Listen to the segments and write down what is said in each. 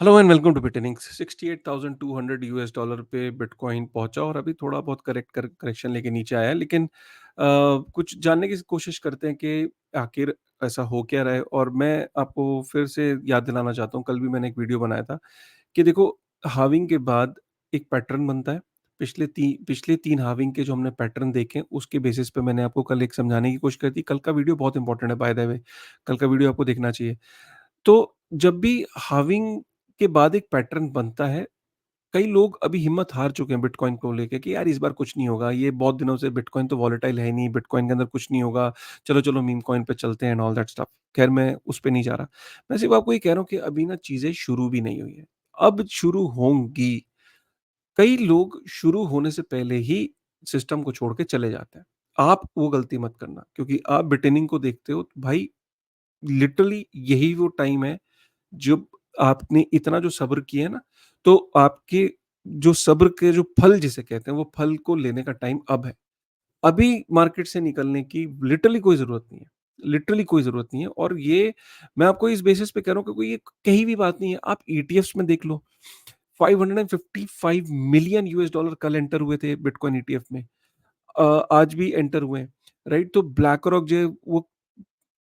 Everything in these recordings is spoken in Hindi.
हेलो एंड वेलकम टू बिटनिंग्स। 68,200 यूएस डॉलर पे बिटकॉइन पहुंचा और अभी थोड़ा बहुत करेक्शन लेके नीचे आया है, लेकिन कुछ जानने की कोशिश करते हैं कि आखिर ऐसा हो क्या रहा है। और मैं आपको फिर से याद दिलाना चाहता हूँ, कल भी मैंने एक वीडियो बनाया था कि देखो, हाविंग के बाद एक पैटर्न बनता है। पिछले तीन हाविंग के जो हमने पैटर्न देखे उसके बेसिस पे मैंने आपको कल एक समझाने की कोशिश करी थी। कल का वीडियो बहुत इंपॉर्टेंट है, बाय द वे। कल का वीडियो आपको देखना चाहिए। तो जब भी हाविंग के बाद एक पैटर्न बनता है, कई लोग अभी हिम्मत हार चुके हैं बिटकॉइन को लेके कि यार इस बार कुछ नहीं होगा, ये बहुत दिनों से बिटकॉइन तो वॉलेटाइल है ही नहीं, बिटकॉइन के अंदर कुछ नहीं होगा, चलो मीम कॉइन पे चलते हैं एंड ऑल दैट स्टफ। खैर, मैं उस पे नहीं जा रहा। मैं सिर्फ आपको ये कह रहा हूँ कि अभी ना चीज़ें शुरू भी नहीं हुई है, अब शुरू होंगी। कई लोग शुरू होने से पहले ही सिस्टम को छोड़ के चले जाते हैं। आप वो गलती मत करना, क्योंकि आप बिटनिंग को देखते हो तो भाई, लिटरली यही वो टाइम है जब आपने इतना जो सब्र किया है ना, तो आपके जो सब्र के जो फल जिसे कहते हैं, वो फल को लेने का टाइम अब है। अभी मार्केट से निकलने की लिटरली कोई ज़रूरत नहीं है। लिटरली कोई ज़रूरत नहीं है। और ये मैं आपको इस बेसिस पे कह रहा हूँ कि कोई ये कही भी बात नहीं है। आप ईटीएफ्स में देख लो, 555 मिलियन यूएस डॉलर कल एंटर हुए थे बिटकॉइन ईटीएफ में। आज भी एंटर हुए हैं, राइट? तो ब्लैक रॉक जो है वो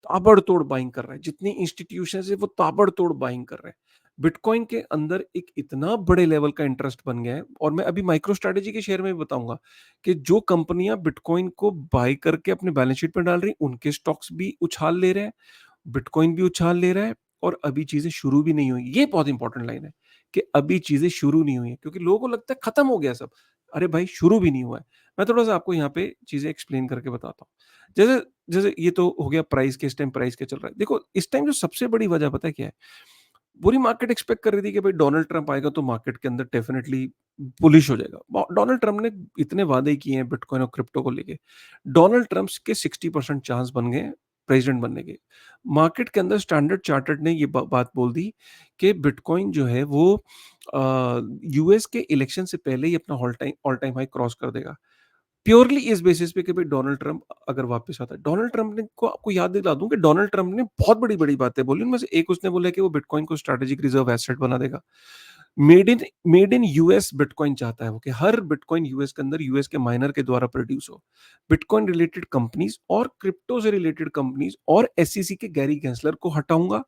ताबड़तोड़ बाइंग कर रहा है। जितनी इंस्टीट्यूशंस है वो ताबड़तोड़ बाइंग कर रहे हैं। बिटकॉइन के अंदर एक इतना बड़े लेवल का इंटरेस्ट बन गया है, और मैं अभी माइक्रो स्ट्रेटेजी के शेयर में भी बताऊंगा कि जो कंपनियां बिटकॉइन को बाय करके अपने बैलेंस शीट पर डाल रही हैं, उनके स्टॉक्स भी उछाल ले रहे हैं, बिटकॉइन भी उछाल ले रहा है। और अभी चीजें शुरू भी नहीं हुई। ये बहुत इंपॉर्टेंट लाइन है कि अभी चीजें शुरू नहीं हुई है, क्योंकि लोगों को लगता है खत्म हो गया सब। अरे भाई, शुरू भी नहीं हुआ है। मैं थोड़ा सा आपको यहाँ पे चीजें एक्सप्लेन करके बताता हूँ। जैसे जैसे ये तो हो गया प्राइस के, इस टाइम प्राइस क्या चल रहा है। देखो, इस टाइम जो सबसे बड़ी वजह पता है क्या है? पूरी मार्केट एक्सपेक्ट कर रही थी कि भाई डोनाल्ड ट्रंप आएगा तो मार्केट के अंदर डेफिनेटली बुलिश हो जाएगा। डोनाल्ड ट्रंप ने इतने वादे किए हैं बिटकॉइन और क्रिप्टो को लेके। डोनाल्ड ट्रंप के 60% चांस बन गए प्रेसिडेंट बनने के। मार्केट के अंदर स्टैंडर्ड चार्टर्ड ने ये बात बोल दी कि बिटकॉइन जो है वो यूएस के इलेक्शन से पहले ही अपना ऑल टाइम हाई क्रॉस कर देगा। प्योरली इस बेसिस पे कि भाई डोनाल्ड ट्रंप अगर वापस आता है। डोनाल्ड ट्रंप ने को आपको याद दिला दूं कि डोनाल्ड ट्रंप ने बहुत बड़ी-बड़ी बातें बोली। उनमें से एक उसने बोला कि वो बिटकॉइन को स्ट्रैटेजिक रिजर्व एसेट बना देगा। मेड इन यूएस बिटकॉइन चाहता है वो, कि हर बिटकॉइन यूएस के अंदर यूएस के माइनर के द्वारा प्रोड्यूस हो। बिटकॉइन रिलेटेड कंपनीज और क्रिप्टो से रिलेटेड कंपनीज और एसईसी के गैरी गेंसलर को हटाऊंगा।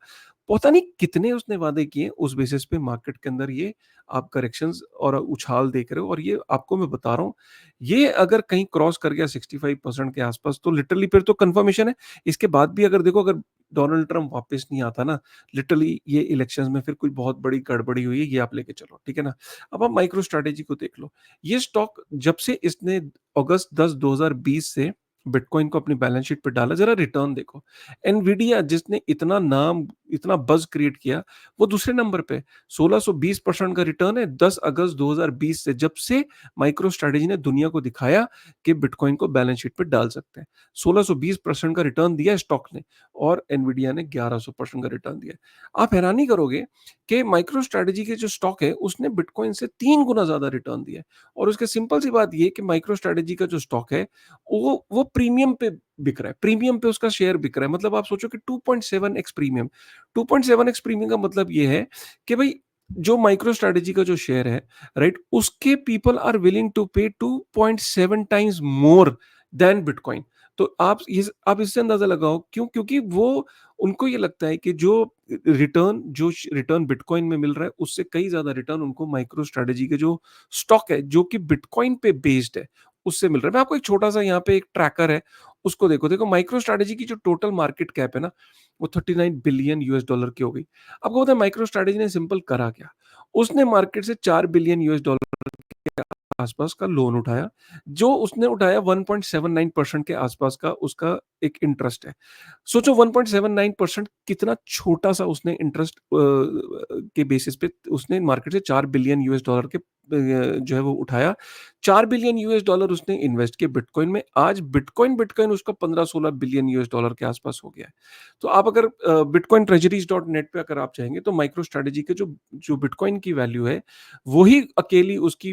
पता नहीं कितने उसने वादे किए। उस बेसिस पे मार्केट के अंदर ये आप करेक्शंस और उछाल देख रहे हो। और ये आपको मैं बता रहा हूँ, ये अगर कहीं क्रॉस कर गया 65% के आसपास, तो लिटरली फिर तो कंफर्मेशन है। इसके बाद भी अगर देखो, अगर डोनाल्ड ट्रंप वापस नहीं आता ना, लिटरली ये इलेक्शंस में फिर कोई बहुत बड़ी गड़बड़ी हुई है, ये आप लेके चलो, ठीक है ना? अब आप माइक्रो स्ट्रेटेजी को देख लो। ये स्टॉक जब से इसने अगस्त 10 2020 से बिटकॉइन को अपनी बैलेंस शीट पे डाला, जरा रिटर्न देखो। एनवीडिया जिसने इतना नाम, इतना बज क्रिएट किया, वो दूसरे नंबर पे 1620% का रिटर्न है 10 अगस्त 2020 से, जब से माइक्रो स्ट्रेटेजी ने दुनिया को दिखाया कि बिटकॉइन को बैलेंस शीट पे डाल सकते हैं। 1620% का रिटर्न दिया स्टॉक ने, और एनवीडिया ने 1100% का रिटर्न दिया। आप हैरानी करोगे कि माइक्रो स्ट्रेटेजी के जो स्टॉक है उसने बिटकॉइन से 3 गुना ज्यादा रिटर्न दिया है। और उसके सिंपल सी बात ये कि माइक्रो स्ट्रेटेजी का जो स्टॉक है वो प्रीमियम पे बिक रहा है। प्रीमियम पे उसका शेयर बिक रहा है। मतलब आप सोचो कि 2.7x प्रीमियम। 2.7x प्रीमियम का मतलब ये है कि भाई, जो माइक्रो स्ट्रेटेजी का जो शेयर है, राइट, उसके पीपल आर विलिंग टू पे 2.7 टाइम्स मोर देन बिटकॉइन। तो आप इससे अंदाजा लगाओ क्यों? क्योंकि वो, उनको ये लगता है कि जो रिटर्न बिटकॉइन में मिल रहा है, उससे कई ज्यादा रिटर्न उनको माइक्रो स्ट्रेटेजी के जो स्टॉक है, जो कि बिटकॉइन पे बेस्ड है, उससे मिल रहा है। मैं आपको एक छोटा सा यहाँ पे एक ट्रैकर है, उसको देखो। देखो, माइक्रो स्ट्रेटेजी की जो टोटल मार्केट कैप है ना, वो 39 बिलियन यूएस डॉलर की हो गई। आपको पता है माइक्रो स्ट्रेटेजी ने सिंपल करा क्या? उसने मार्केट से 4 बिलियन यूएस डॉलर के आसपास का लोन उठाया। जो उसने उठाया 1.79% के आसपास का उसका एक इंटरेस्ट है। सोचो 1.79% कितना छोटा सा उसने इंटरेस्ट के बेसिस पे उसने मार्केट से 4 बिलियन यूएस डॉलर के जो है वो उठाया। 4 बिलियन यूएस डॉलर उसने इन्वेस्ट किए बिटकॉइन में। आज बिटकॉइन बिटकॉइन उसका 15-16 बिलियन यूएस डॉलर के आसपास हो गया है। तो आप अगर बिटकॉइन ट्रेजरीज डॉट नेट पे अगर आप जाएंगे, तो माइक्रो स्ट्रेटेजी के जो जो बिटकॉइन की वैल्यू है, वही अकेली उसकी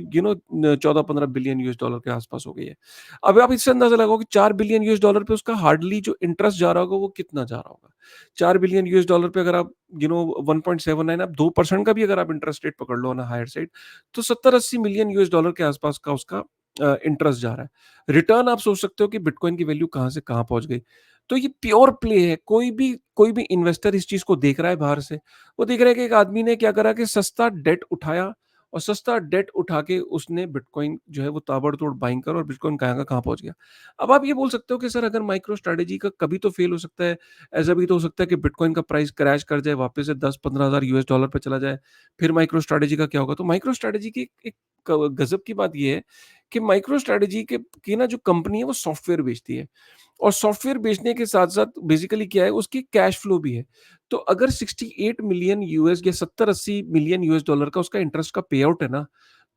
14-15 बिलियन यूएस डॉलर के आसपास हो गई है। अब आप इससे अंदाजा लगाओ कि 4 बिलियन यूएस डॉलर पे उसका हार्डली जो इंटरेस्ट जा रहा होगा वो कितना जा रहा होगा। 4 बिलियन यूएस डॉलर पे अगर आप 1.79, आप 2% का भी अगर आप इंटरेस्ट रेट पकड़ लो ऑन अ हायर साइड, तो 70-80 मिलियन यूएस डॉलर के आसपास का उसका इंटरेस्ट जा रहा है। रिटर्न आप सोच सकते हो कि बिटकॉइन की वैल्यू कहाँ से कहाँ पहुँच गई। तो ये प्योर प्ले है। कोई भी इन्वेस्टर इस चीज़ को देख रहा है बाहर से। वो देख रहा है कि एक आदमी ने क्या करा कि सस्ता डेट उठाया और सस्ता डेट उठा के उसने बिटकॉइन जो है वो ताबड़तोड़ बाइंग करा और बिटकॉइन कहाँ का कहाँ पहुँच गया। अब आप ये बोल सकते हो कि सर, अगर माइक्रो स्ट्रैटेजी का कभी तो फेल हो सकता है। ऐसा भी तो हो सकता है कि बिटकॉइन का प्राइस क्रैश कर जाए, वापस से 10-15 हज़ार यूएस डॉलर पे चला जाए, फिर माइक्रो स्ट्रैटेजी का क्या होगा? तो माइक्रो स्ट्रैटेजी की एक गज़ब की बात ये है कि माइक्रो स्ट्रैटेजी के की ना जो कंपनी है वो सॉफ्टवेयर बेचती है। और सॉफ्टवेयर बेचने के साथ-साथ बेसिकली क्या है, उसकी कैश फ्लो भी है। तो अगर 68 मिलियन यूएस या 70-80 मिलियन यूएस डॉलर का उसका इंटरेस्ट का पे आउट है ना,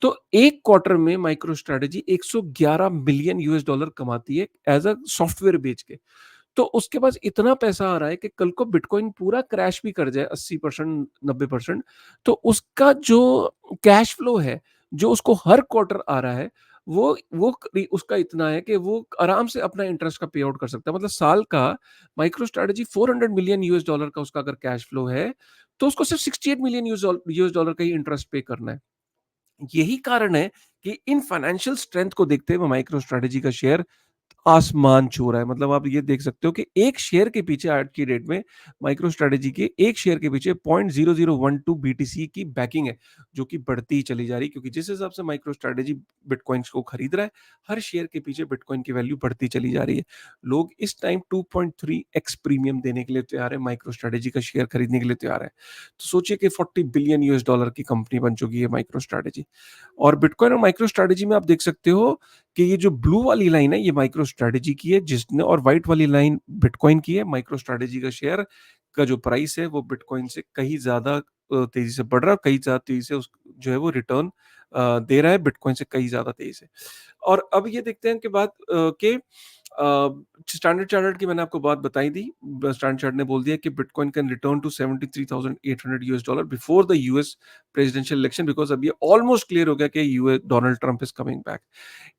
तो 1 क्वार्टर में micro strategy 111 million US dollar कमाती है एज़ अ सॉफ्टवेयर बेच के। तो उसके पास इतना पैसा आ रहा है कि कल को बिटकॉइन पूरा क्रैश भी कर जाए 80% 90%, तो उसका जो कैश फ्लो है, जो उसको हर क्वार्टर आ रहा है, वो करी उसका इतना है कि वो आराम से अपना इंटरेस्ट का पे आउट कर सकता है। मतलब साल का micro strategy 400 million US dollar का उसका अगर कैश फ्लो है, तो उसको सिर्फ 68 मिलियन यूएस डॉलर का ही इंटरेस्ट पे करना है। यही कारण है कि इन फाइनेंशियल स्ट्रेंथ को देखते हुए माइक्रो स्ट्रैटेजी का शेयर आसमान छू रहा है। मतलब आप ये देख सकते हो कि एक शेयर के पीछे आज की डेट में माइक्रो स्ट्रैटेजी के एक शेयर के पीछे 0.0012 बीटीसी की बैकिंग है, जो कि बढ़ती ही चली जा रही है, क्योंकि जिस हिसाब से माइक्रो स्ट्रैटेजी बिटकॉइंस को खरीद रहा है, हर शेयर के पीछे बिटकॉइन की वैल्यू बढ़ती चली जा रही है। लोग इस टाइम 2.3x प्रीमियम देने के लिए तैयार है, माइक्रो स्ट्रैटेजी का शेयर खरीदने के लिए तैयार है। तो सोचिए कि 40 बिलियन यूएस डॉलर की कंपनी बन चुकी है माइक्रो स्ट्रैटेजी। और बिटकॉइन और माइक्रो स्ट्रैटेजी में आप देख सकते हो कि ये जो ब्लू वाली लाइन है, ये माइक्रो स्ट्रैटेजी की है, जिसने और व्हाइट वाली लाइन बिटकॉइन की है। माइक्रो स्ट्रैटेजी का शेयर का जो प्राइस है वो बिटकॉइन से कहीं ज़्यादा तेज़ी से बढ़ रहा है, कहीं ज़्यादा तेज़ी से उस जो है वो रिटर्न दे रहा है बिटकॉइन से कहीं ज़्यादा तेज़ी से। और अब ये देखते हैं कि स्टैंडर्ड चार्टर्ड की मैंने आपको बात बताई थी। स्टैंडर्ड चार्ट ने बोल दिया कि bitcoin can return to 73,800 US dollar before the US presidential election, because अब ये ऑलमोस्ट क्लियर हो गया कि US Donald Trump is coming back.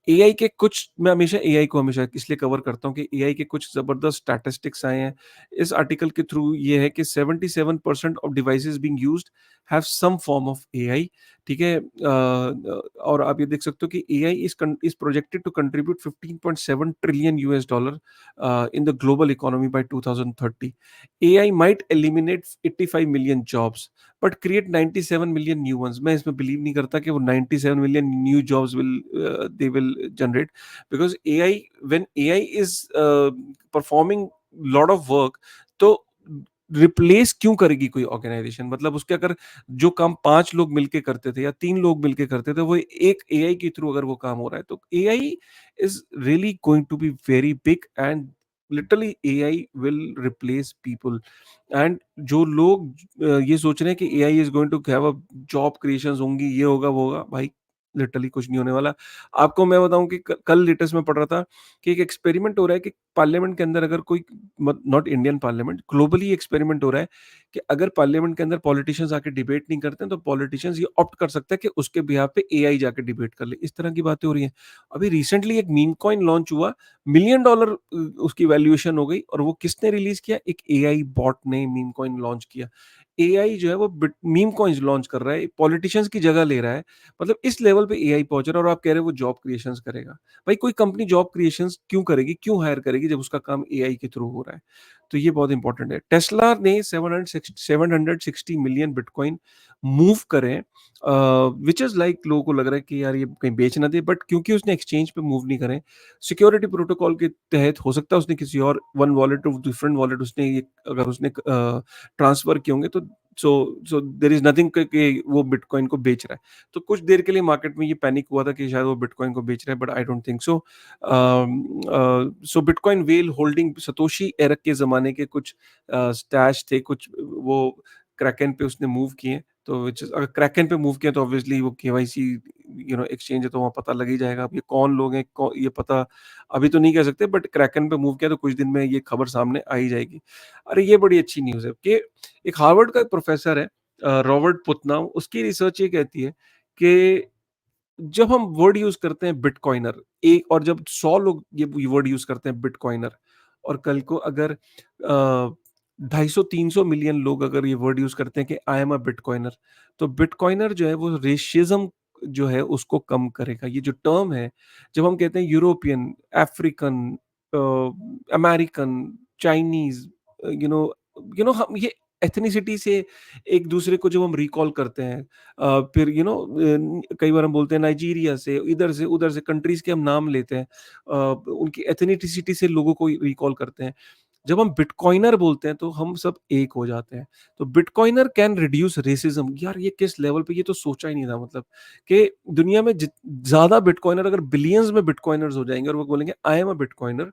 AI के कुछ मैं हमेशा एआई को हमेशा इसलिए कवर करता हूँ कि एआई के कुछ ज़बरदस्त स्टैटिस्टिक्स आए हैं। इस आर्टिकल के थ्रू ये है कि 77% of devices being used have some form of AI, ठीक है? और आप ये देख सकते हो कि AI is projected to contribute 15.7 trillion US dollar in the global economy by 2030। AI might eliminate 85 million jobs but create 97 million new ones. मैं इसमें बिलीव नहीं करता कि वो 97 million new jobs they will generate, because AI, when AI is performing lot of work, तो रिप्लेस क्यों करेगी कोई ऑर्गेनाइजेशन? मतलब उसके अगर जो काम 5 लोग मिलके करते थे या 3 लोग मिलके करते थे, वो एक एआई के थ्रू अगर वो काम हो रहा है, तो AI is really going to be very big and literally AI will replace people. And जो लोग ये सोच रहे हैं कि AI is going to have a job creations होंगी, ये होगा वो होगा, भाई लिटरली कुछ नहीं होने वाला। आपको मैं बताऊं कि कल लेटेस्ट में पढ़ रहा था कि एक एक्सपेरिमेंट हो रहा है कि पार्लियामेंट के अंदर अगर कोई, not Indian parliament, globally experiment हो रहा है कि अगर पार्लियामेंट के अंदर पॉलिटिशियंस आके डिबेट नहीं करते हैं, तो पॉलिटिशियंस ये ऑप्ट कर सकता है कि उसके बिहाफ पे एआई जाके डिबेट कर ले। इस तरह की बातें हो रही हैं। अभी रिसेंटली एक मीम कॉइन लॉन्च हुआ, मिलियन डॉलर उसकी वैल्यूएशन हो गई, और वो किसने रिलीज किया? एक एआई बॉट ने मीम कॉइन लॉन्च किया। एआई जो है वो मीम कॉइन्स लॉन्च कर रहा है, पॉलिटिशियंस की जगह ले रहा है। मतलब इस लेवल पे एआई पहुंच रहा है, और आप कह रहे हो वो जॉब क्रिएशंस करेगा। भाई कोई कंपनी जॉब क्रिएशंस क्यों करेगी, क्यों हायर करेगी जब उसका काम एआई के थ्रू हो रहा है? तो ये बहुत इंपॉर्टेंट है। टेस्ला ने 760 मिलियन बिटकॉइन मूव करे, विच इज लाइक, लोगों को लग रहा है कि यार ये कहीं बेच ना दे, बट क्योंकि उसने एक्सचेंज पे मूव नहीं करे, सिक्योरिटी प्रोटोकॉल के तहत हो सकता है उसने किसी और one wallet to different wallet उसने ये अगर उसने ट्रांसफर किए होंगे, तो so so there is nothing कि वो बिटकॉइन को बेच रहा है। तो कुछ देर के लिए मार्केट में ये पैनिक हुआ था कि शायद वो बिटकॉइन को बेच रहा है, but I don't think so. So bitcoin whale holding Satoshi एरक के ज़माने के कुछ स्टैश थे, कुछ वो क्रैकेन पे उसने मूव किए। तो व्हिच इज़, अगर क्रैकेन पे मूव किया तो ऑब्वियसली वो केवाईसी एक्सचेंज है, तो वहाँ पता लग ही जाएगा। अब ये कौन लोग हैं, कौ ये पता अभी तो नहीं कह सकते, बट क्रैकेन पे मूव किया तो कुछ दिन में ये खबर सामने आ ही जाएगी। अरे ये बड़ी अच्छी न्यूज़ है कि एक हार्वर्ड का एक प्रोफेसर है, रॉबर्ट पुतनाम, उसकी रिसर्च ये कहती है कि जब हम वर्ड यूज़ करते हैं बिटकॉइनर, एक और जब 100 लोग ये वर्ड यूज़ करते हैं बिटकॉइनर, और कल को अगर 250-300 मिलियन लोग अगर ये वर्ड यूज़ करते हैं कि आई एम अ बिटकॉइनर, तो बिटकॉइनर जो है वो रेशिज़्म जो है उसको कम करेगा। ये जो टर्म है, जब हम कहते हैं European, African, American, Chinese, you know हम ये एथनिसिटी से एक दूसरे को जब हम रिकॉल करते हैं, फिर कई बार हम बोलते हैं नाइजीरिया से, इधर से, उधर से कंट्रीज़ के हम नाम लेते हैं। उनकी एथनिसिटी से लोगों को रिकॉल करते हैं। जब हम बिटकॉइनर बोलते हैं तो हम सब एक हो जाते हैं। तो बिटकॉइनर कैन रिड्यूस रेसिज़्म। यार ये किस लेवल पे, ये तो सोचा ही नहीं था मतलब कि दुनिया में जित ज़्यादा बिटकॉइनर अगर बिलियंस में बिटकॉइनर्स हो जाएँगे और वो बोलेंगे आई एम अ बिटकॉइनर,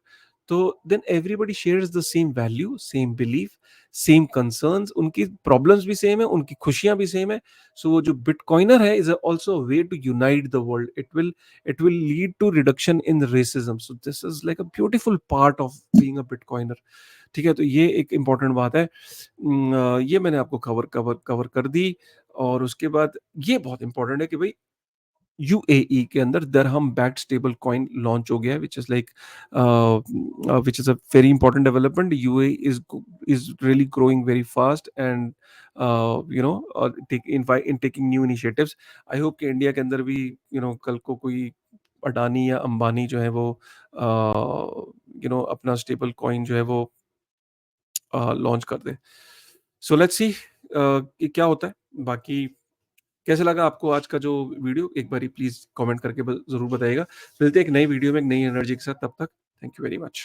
तो then everybody shares the same value, same belief, same concerns, उनकी प्रॉब्लम्स भी सेम है, उनकी खुशियाँ भी सेम है। सो वो जो बिटकॉइनर है is also a way to unite the world. It will lead to reduction in racism. So this is like a beautiful part of being a bitcoiner. ठीक है? तो ये एक इम्पोर्टेंट बात है। ये मैंने आपको कवर कवर कवर कर दी और उसके बाद ये बहुत इम्पोर्टेंट है कि भई यूएई के अंदर दिरहम बैक्ड स्टेबल कॉइन लॉन्च हो गया है, which is a very important development. UAE is really growing very fast and in taking new initiatives. I hope कि इंडिया के अंदर भी कल को कोई अडानी या अंबानी जो है वो अपना स्टेबल कॉइन जो है वो लॉन्च कर दें। सो लेट्स सी कि क्या होता है। बाकी कैसा लगा आपको आज का जो वीडियो? एक बारी प्लीज़ कमेंट करके ब ज़रूर बताइएगा। मिलते हैं एक नई वीडियो में एक नई एनर्जी के साथ, तब तक थैंक यू वेरी मच।